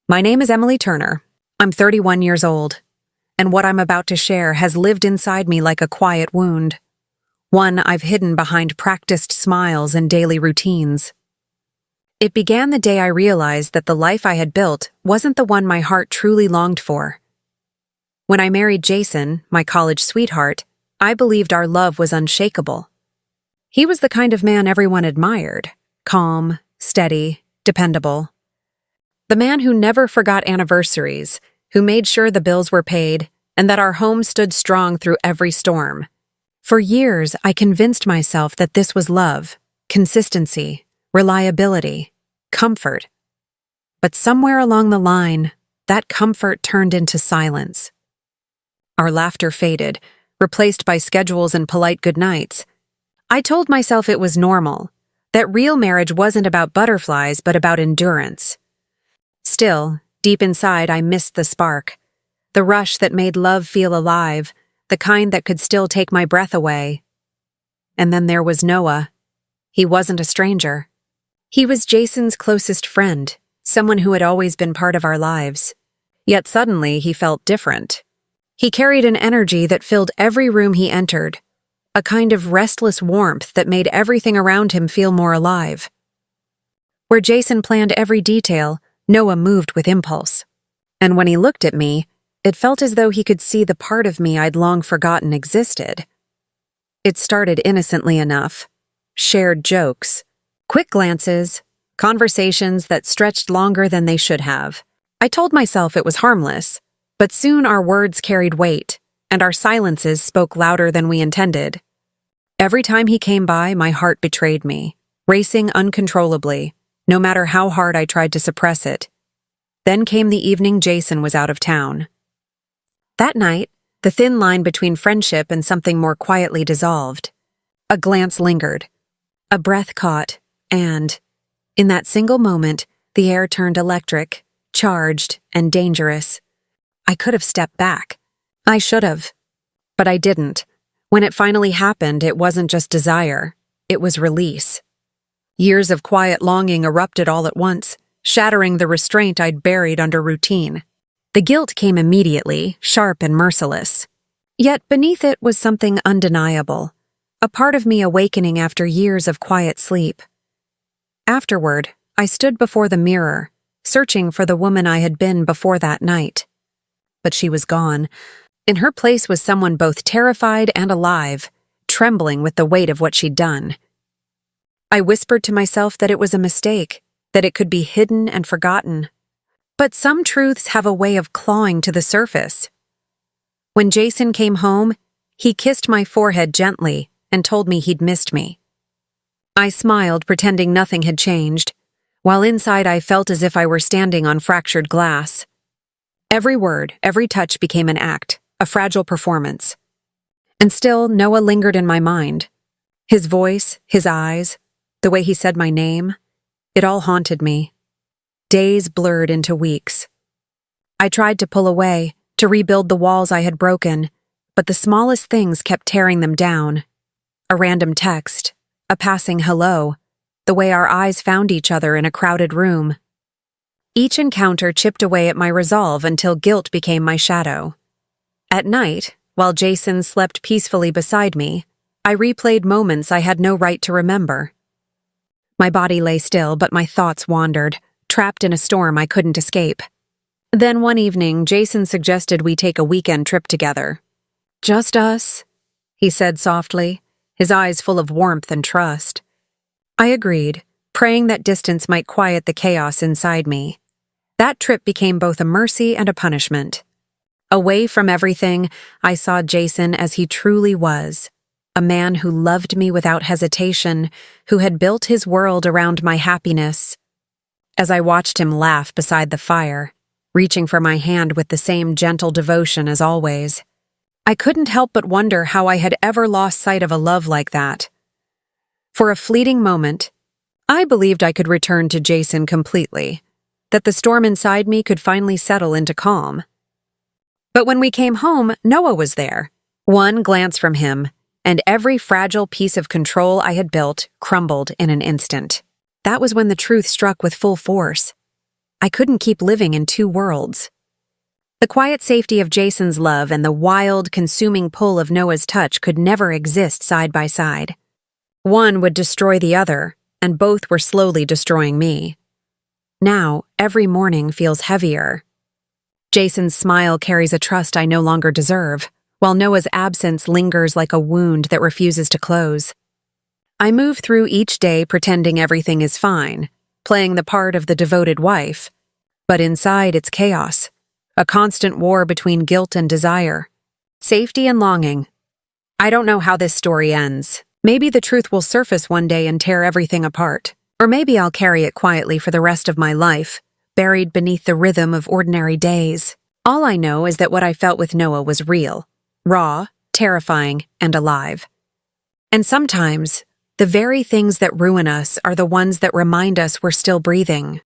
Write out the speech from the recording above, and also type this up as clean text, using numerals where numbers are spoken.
My name is Emily Turner. I'm 31 years old, and what I'm about to share has lived inside me like a quiet wound, one I've hidden behind practiced smiles and daily routines. It began the day I realized that the life I had built wasn't the one my heart truly longed for. When I married Jason, my college sweetheart, I believed our love was unshakable. He was the kind of man everyone admired, calm, steady, dependable. The man who never forgot anniversaries, who made sure the bills were paid, and that our home stood strong through every storm. For years, I convinced myself that this was love, consistency, reliability, comfort. But somewhere along the line, that comfort turned into silence. Our laughter faded, replaced by schedules and polite goodnights. I told myself it was normal, that real marriage wasn't about butterflies but about endurance. Still, deep inside, I missed the spark, the rush that made love feel alive, the kind that could still take my breath away. And then there was Noah. He wasn't a stranger. He was Jason's closest friend, someone who had always been part of our lives. Yet suddenly he felt different. He carried an energy that filled every room he entered, a kind of restless warmth that made everything around him feel more alive. Where Jason planned every detail, Noah moved with impulse. And when he looked at me, it felt as though he could see the part of me I'd long forgotten existed. It started innocently enough. Shared jokes, quick glances, conversations that stretched longer than they should have. I told myself it was harmless, but soon our words carried weight, and our silences spoke louder than we intended. Every time he came by, my heart betrayed me, racing uncontrollably, no matter how hard I tried to suppress it. Then came the evening Jason was out of town. That night, the thin line between friendship and something more quietly dissolved. A glance lingered, a breath caught, and, in that single moment, the air turned electric, charged, and dangerous. I could have stepped back. I should have. But I didn't. When it finally happened, it wasn't just desire. It was release. Years of quiet longing erupted all at once, shattering the restraint I'd buried under routine. The guilt came immediately, sharp and merciless. Yet beneath it was something undeniable, a part of me awakening after years of quiet sleep. Afterward, I stood before the mirror, searching for the woman I had been before that night. But she was gone. In her place was someone both terrified and alive, trembling with the weight of what she'd done. I whispered to myself that it was a mistake, that it could be hidden and forgotten. But some truths have a way of clawing to the surface. When Jason came home, he kissed my forehead gently and told me he'd missed me. I smiled, pretending nothing had changed, while inside I felt as if I were standing on fractured glass. Every word, every touch became an act, a fragile performance. And still, Noah lingered in my mind. His voice, his eyes, the way he said my name, it all haunted me. Days blurred into weeks. I tried to pull away, to rebuild the walls I had broken, but the smallest things kept tearing them down. A random text, a passing hello, the way our eyes found each other in a crowded room. Each encounter chipped away at my resolve until guilt became my shadow. At night, while Jason slept peacefully beside me, I replayed moments I had no right to remember. My body lay still, but my thoughts wandered, trapped in a storm I couldn't escape. Then one evening, Jason suggested we take a weekend trip together. "Just us," he said softly, his eyes full of warmth and trust. I agreed, praying that distance might quiet the chaos inside me. That trip became both a mercy and a punishment. Away from everything, I saw Jason as he truly was. A man who loved me without hesitation, who had built his world around my happiness. As I watched him laugh beside the fire, reaching for my hand with the same gentle devotion as always, I couldn't help but wonder how I had ever lost sight of a love like that. For a fleeting moment, I believed I could return to Jason completely, that the storm inside me could finally settle into calm. But when we came home, Noah was there. One glance from him, and every fragile piece of control I had built crumbled in an instant. That was when the truth struck with full force. I couldn't keep living in two worlds. The quiet safety of Jason's love and the wild, consuming pull of Noah's touch could never exist side by side. One would destroy the other, and both were slowly destroying me. Now, every morning feels heavier. Jason's smile carries a trust I no longer deserve, while Noah's absence lingers like a wound that refuses to close. I move through each day pretending everything is fine, playing the part of the devoted wife, but inside it's chaos, a constant war between guilt and desire, safety and longing. I don't know how this story ends. Maybe the truth will surface one day and tear everything apart, or maybe I'll carry it quietly for the rest of my life, buried beneath the rhythm of ordinary days. All I know is that what I felt with Noah was real, raw, terrifying, and alive. And sometimes, the very things that ruin us are the ones that remind us we're still breathing.